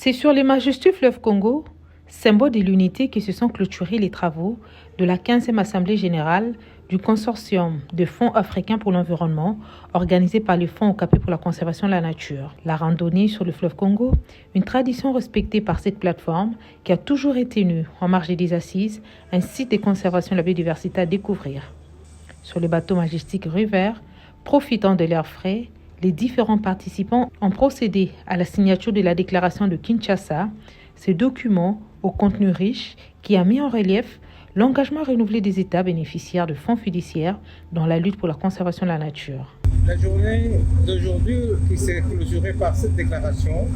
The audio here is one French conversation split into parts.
C'est sur les majestueux fleuves Congo, symbole de l'unité, que se sont clôturés les travaux de la 15e Assemblée générale du Consortium de Fonds africains pour l'environnement, organisé par le Fonds Okapi pour la conservation de la nature. La randonnée sur le fleuve Congo, une tradition respectée par cette plateforme qui a toujours été tenue en marge des assises, un site de conservation de la biodiversité à découvrir. Sur le bateau majestique River, profitant de l'air frais, les différents participants ont procédé à la signature de la déclaration de Kinshasa, ce document au contenu riche qui a mis en relief l'engagement renouvelé des États bénéficiaires de fonds fiduciaires dans la lutte pour la conservation de la nature. La journée d'aujourd'hui qui s'est clôturée par cette déclaration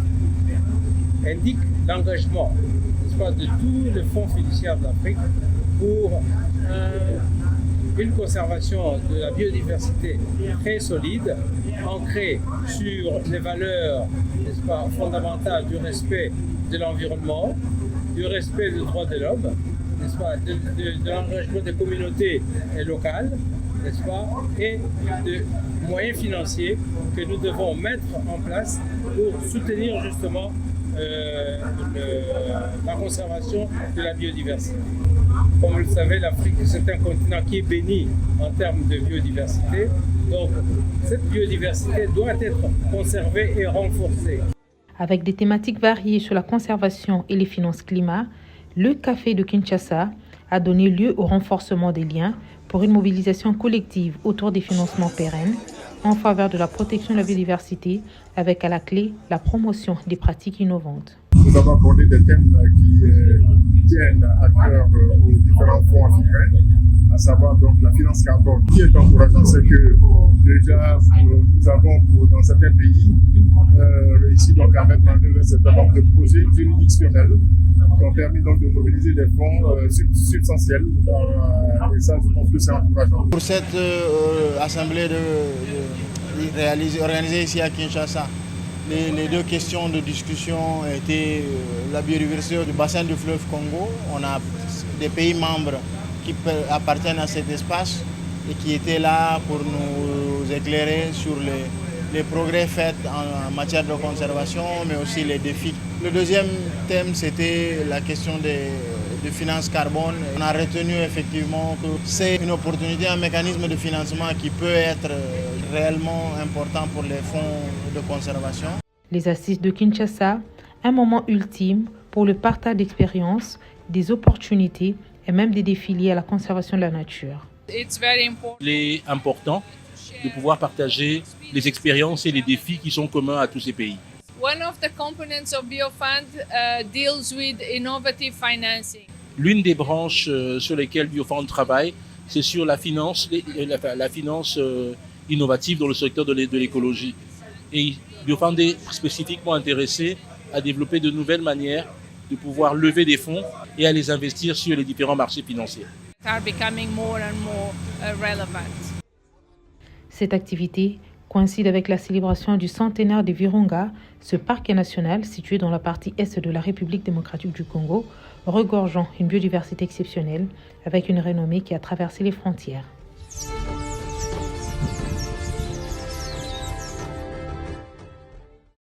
indique l'engagement, n'est-ce pas, de tous les fonds fiduciaires d'Afrique pour une conservation de la biodiversité très solide, ancrée sur les valeurs, n'est-ce pas, fondamentales du respect de l'environnement, du respect des droits de l'homme, n'est-ce pas, de l'engagement des communautés locales, n'est-ce pas, et de moyens financiers que nous devons mettre en place pour soutenir justement la conservation de la biodiversité. Comme vous le savez, l'Afrique, c'est un continent qui est béni en termes de biodiversité. Donc, cette biodiversité doit être conservée et renforcée. Avec des thématiques variées sur la conservation et les finances climat, le Café de Kinshasa a donné lieu au renforcement des liens pour une mobilisation collective autour des financements pérennes en faveur de la protection de la biodiversité, avec à la clé la promotion des pratiques innovantes. Nous avons abordé des thèmes qui tiennent à cœur aux différents fonds africains, à savoir donc la finance carbone. Ce qui est encourageant, c'est que déjà nous avons dans certains pays réussi donc à mettre en œuvre un certain nombre de projets juridictionnels qui ont permis donc de mobiliser des fonds substantiels. Et ça, je pense que c'est encourageant. Pour cette assemblée organisée ici à Kinshasa, les deux questions de discussion étaient la biodiversité du bassin du fleuve Congo. On a des pays membres qui appartiennent à cet espace et qui étaient là pour nous éclairer sur les progrès faits en matière de conservation, mais aussi les défis. Le deuxième thème, c'était la question des finances carbone. On a retenu effectivement que c'est une opportunité, un mécanisme de financement qui peut être réellement important pour les fonds de conservation. Les assises de Kinshasa, un moment ultime pour le partage d'expériences, des opportunités et même des défis liés à la conservation de la nature. Il est important de pouvoir partager les expériences et les défis qui sont communs à tous ces pays. One of the components of BioFund deals with innovative financing. L'une des branches sur lesquelles BioFund travaille, c'est sur la finance innovative dans le secteur de l'écologie. Et BioFund est spécifiquement intéressé à développer de nouvelles manières de pouvoir lever des fonds et à les investir sur les différents marchés financiers. Are becoming more and more relevant. Cette activité coïncide avec la célébration du centenaire de Virunga, ce parc national situé dans la partie est de la République démocratique du Congo, regorgeant une biodiversité exceptionnelle avec une renommée qui a traversé les frontières.